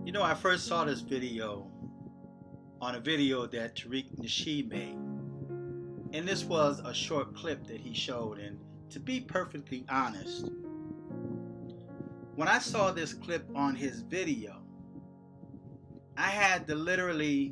You know, I first saw this video on a video that Tariq Nasheed made. And this was a short clip that he showed. And to be perfectly honest, when I saw this clip on his video, I had to literally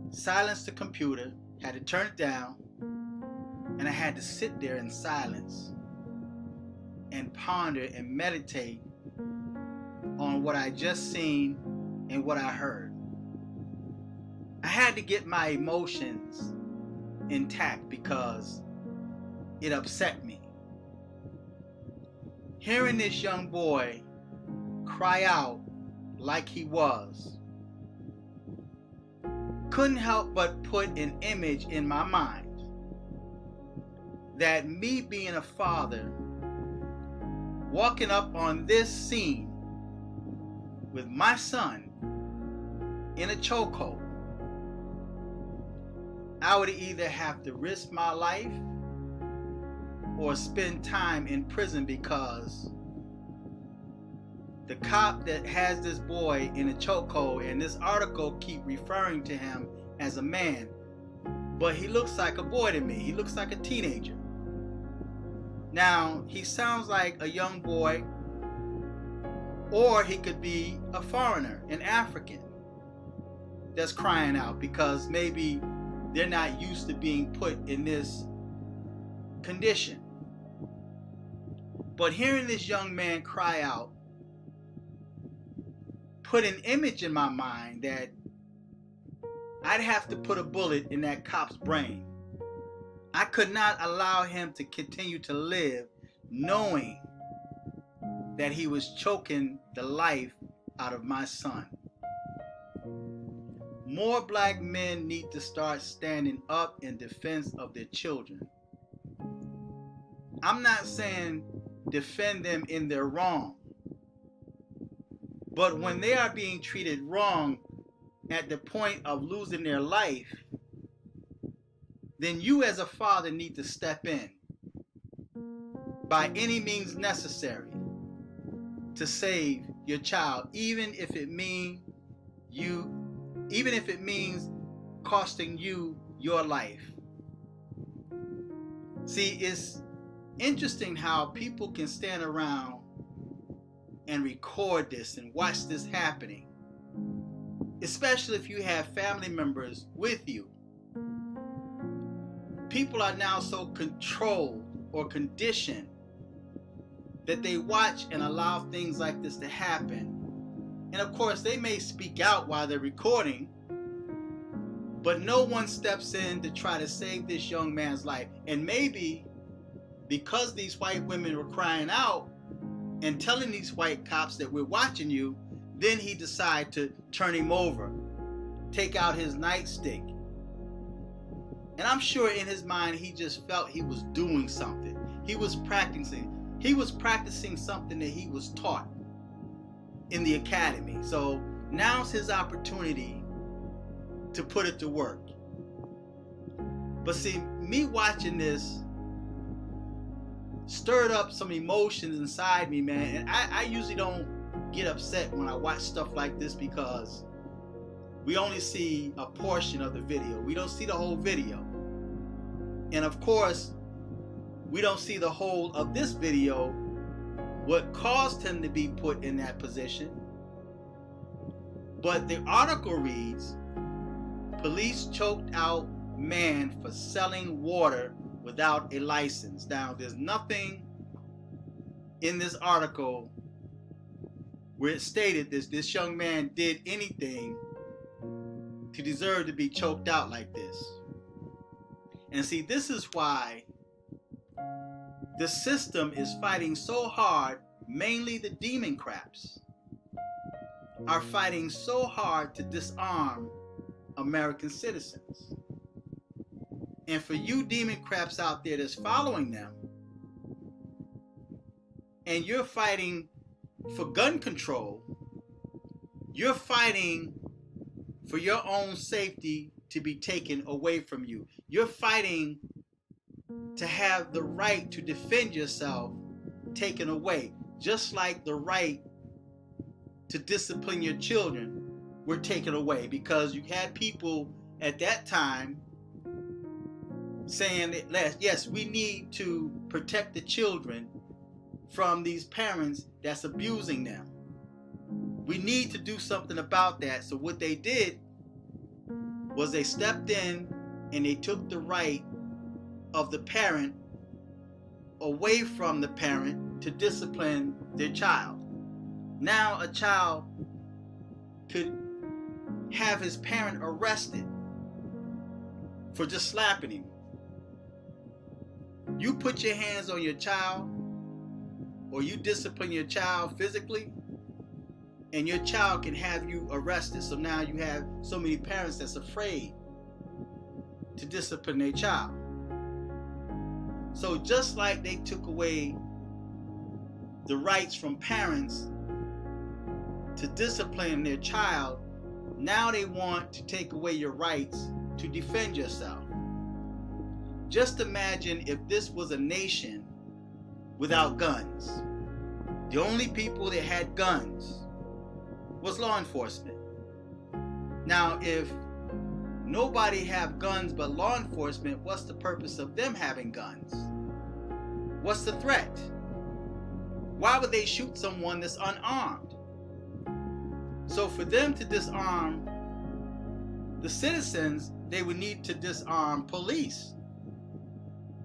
silence the computer, had to turn it down, and I had to sit there in silence and ponder and meditate on what I just seen and what I heard. I had to get my emotions intact because it upset me. Hearing this young boy cry out like he was couldn't help but put an image in my mind that me being a father, walking up on this scene with my son in a chokehold, I would either have to risk my life or spend time in prison, because the cop that has this boy in a chokehold, and this article keep referring to him as a man, but he looks like a boy to me. He looks like a teenager. Now, he sounds like a young boy, or he could be a foreigner, an African, that's crying out because maybe they're not used to being put in this condition. But hearing this young man cry out put an image in my mind that I'd have to put a bullet in that cop's brain. I could not allow him to continue to live knowing that he was choking the life out of my son. More black men need to start standing up in defense of their children. I'm not saying defend them in their wrong, but when they are being treated wrong at the point of losing their life, then you as a father need to step in by any means necessary to save your child, even if it means costing you your life. See, it's interesting how people can stand around and record this and watch this happening, especially if you have family members with you. People are now so controlled or conditioned that they watch and allow things like this to happen. And of course, they may speak out while they're recording, but no one steps in to try to save this young man's life. And maybe because these white women were crying out and telling these white cops that we're watching you, then he decided to turn him over, take out his nightstick. And I'm sure in his mind, he just felt he was doing something. He was practicing something that he was taught in the academy. So now's his opportunity to put it to work. But see, me watching this stirred up some emotions inside me, man. And I usually don't get upset when I watch stuff like this because we only see a portion of the video. We don't see the whole video. And of course, we don't see the whole of this video, what caused him to be put in that position. But the article reads, police choked out man for selling water without a license. Now, there's nothing in this article where it stated this young man did anything to deserve to be choked out like this. And see, this is why the system is fighting so hard. Mainly the demon craps are fighting so hard to disarm American citizens. And for you demon craps out there that's following them, and you're fighting for gun control, you're fighting for your own safety to be taken away from you. You're fighting to have the right to defend yourself taken away, just like the right to discipline your children were taken away, because you had people at that time saying that, yes, we need to protect the children from these parents that's abusing them. We need to do something about that. So what they did was they stepped in and they took the right of the parent away from the parent to discipline their child. Now a child could have his parent arrested for just slapping him. You put your hands on your child, or you discipline your child physically, and your child can have you arrested. So now you have so many parents that's afraid to discipline their child. So just like they took away the rights from parents to discipline their child, now they want to take away your rights to defend yourself. Just imagine if this was a nation without guns. The only people that had guns was law enforcement. Now, if nobody have guns but law enforcement, what's the purpose of them having guns? What's the threat? Why would they shoot someone that's unarmed? So for them to disarm the citizens, they would need to disarm police,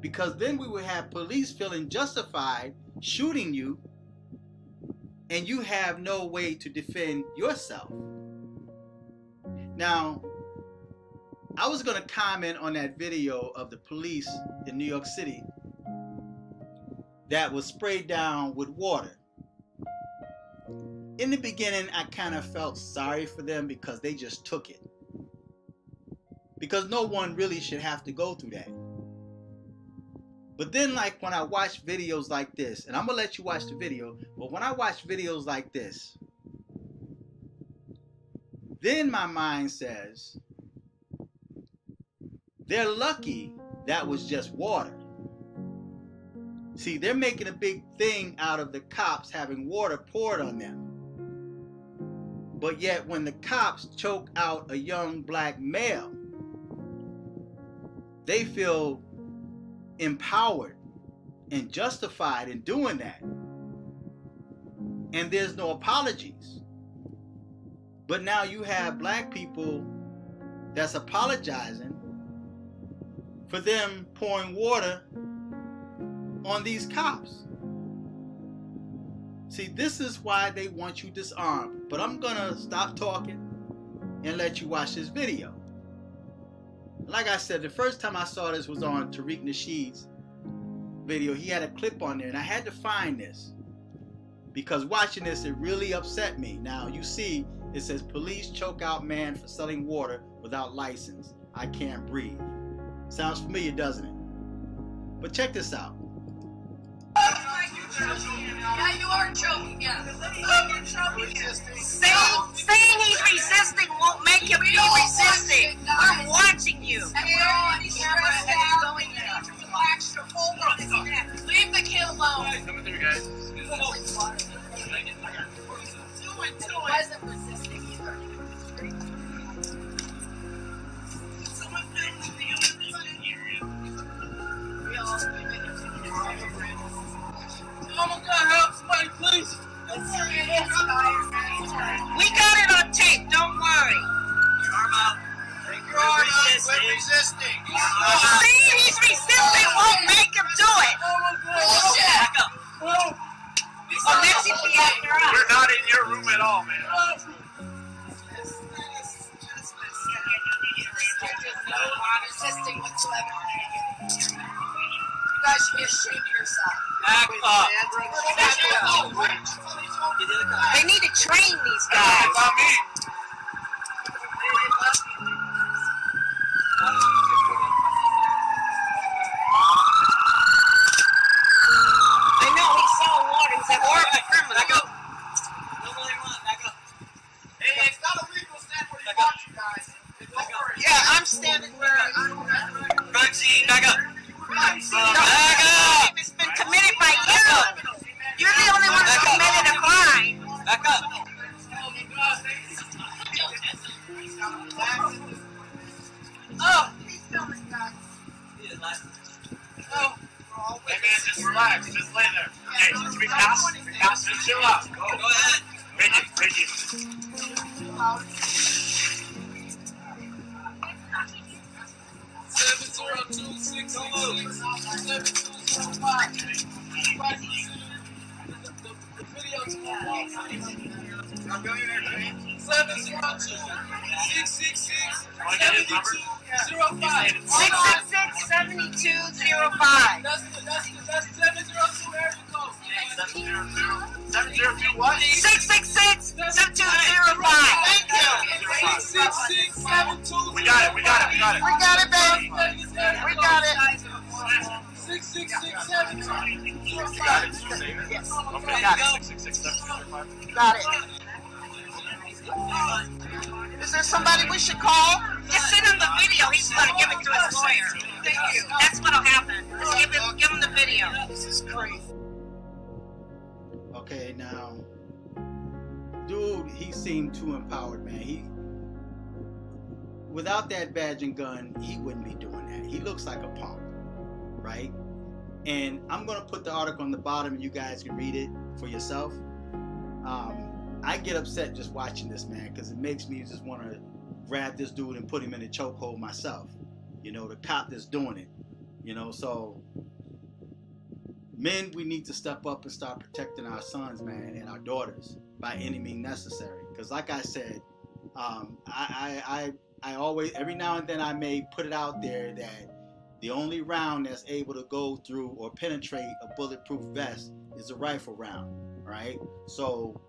because then we would have police feeling justified shooting you, and you have no way to defend yourself. Now, I was going to comment on that video of the police in New York City that was sprayed down with water. In the beginning, I kind of felt sorry for them because they just took it. Because no one really should have to go through that. But then, like, when I watch videos like this, and I'm going to let you watch the video, but when I watch videos like this, then my mind says, they're lucky that was just water. See, they're making a big thing out of the cops having water poured on them. But yet, when the cops choke out a young black male, they feel empowered and justified in doing that. And there's no apologies. But now you have black people that's apologizing for them pouring water on these cops. See, this is why they want you disarmed. But I'm gonna stop talking and let you watch this video. Like I said, the first time I saw this was on Tariq Nasheed's video. He had a clip on there, and I had to find this because watching this, it really upset me. Now, you see, it says, police choke out man for selling water without license. I can't breathe. Sounds familiar, doesn't it? But check this out. Yeah, you are choking him. Saying he's resisting won't make him be resisting. I'm watching you. Leave the kid alone. Coming through, guys. He wasn't resisting either. Someone gotta help somebody, please. We got it on tape, don't worry. Your arm out. Take your arm out. Quit resisting. Saying he's resisting won't make him do it. Bullshit. Back up. Unless he be after us. You're not in your room at all, man. Resisting whatsoever. You guys should be ashamed of yourself. Back up. They need to train these It's guys. on me. I know he's selling water. He's a horrible criminal. Back up. Back up. Hey, it's not illegal to stand where you want, you guys. Yeah, I'm standing where Roxy, back up. It's been committed by you. You're the only one who committed a crime. Back up. Hey, can we pass? Let's chill out. Go ahead. Bridget. 666-7205. That's 702 area code. 702 what? 666-7205. Thank you. 666-7205. We got it, We got it, baby. We got it. 666-7205. Yes. Okay. Got it. 666-7205. Got it. Is there somebody we should call? Just send him the video. He's going to give it to his lawyer. Thank you. That's what'll happen. Just give him the video. This is crazy. Okay, now, dude, he seemed too empowered, man. Without that badge and gun, he wouldn't be doing that. He looks like a punk, right? And I'm gonna put the article on the bottom, and you guys can read it for yourself. I get upset just watching this, man, because it makes me just want to grab this dude and put him in a chokehold myself. You know, the cop that's doing it. You know, so men, we need to step up and start protecting our sons, man, and our daughters by any means necessary. Because, like I said, I always, every now and then, I may put it out there that the only round that's able to go through or penetrate a bulletproof vest is a rifle round, right? So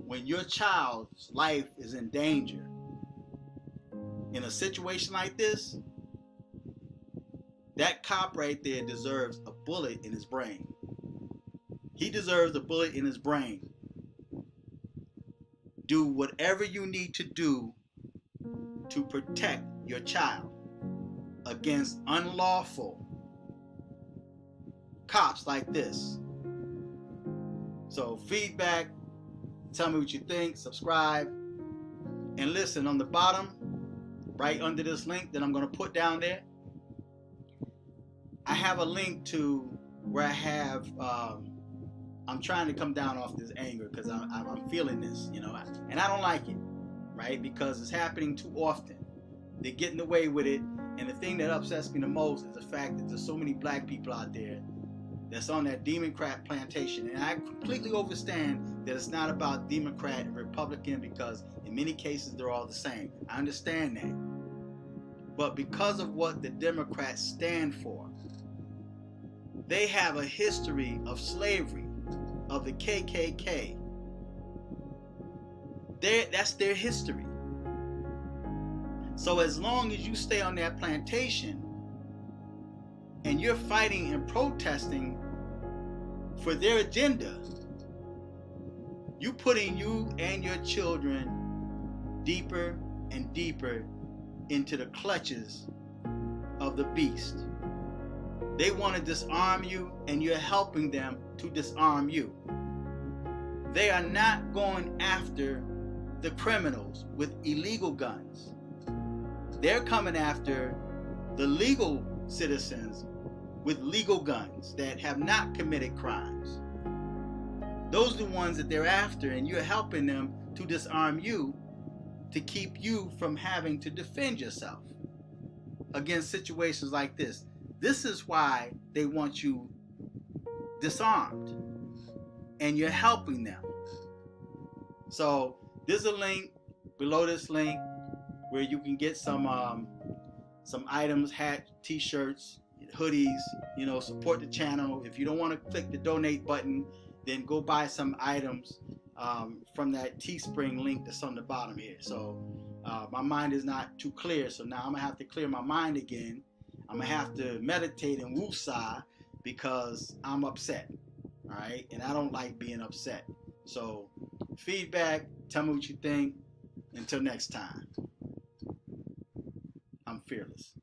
when your child's life is in danger in a situation like this, that cop right there deserves a bullet in his brain. He deserves a bullet in his brain. Do whatever you need to do to protect your child against unlawful cops like this. So feedback, tell me what you think, subscribe, and listen. On the bottom, right under this link that I'm going to put down there, I have a link to where I have, I'm trying to come down off this anger because I'm feeling this, you know, and I don't like it, right? Because it's happening too often. They're getting away with it, and the thing that upsets me the most is the fact that there's so many black people out there that's on that Democrat plantation. And I completely understand that it's not about Democrat and Republican, because in many cases they're all the same. I understand that. But because of what the Democrats stand for, they have a history of slavery, of the KKK. That's their history. So as long as you stay on that plantation and you're fighting and protesting for their agenda, you're putting you and your children deeper and deeper into the clutches of the beast. They want to disarm you, and you're helping them to disarm you. They are not going after the criminals with illegal guns. They're coming after the legal citizens with legal guns that have not committed crimes. Those are the ones that they're after, and you're helping them to disarm you, to keep you from having to defend yourself against situations like this. This is why they want you disarmed, and you're helping them. So there's a link below this link where you can get some items, hats, t-shirts, hoodies, you know, support the channel. If you don't want to click the donate button, then go buy some items from that Teespring link that's on the bottom here. So my mind is not too clear, so now I'm gonna have to clear my mind again. I'm gonna have to meditate and woosah because I'm upset, all right? And I don't like being upset. So feedback, tell me what you think. Until next time, I'm fearless.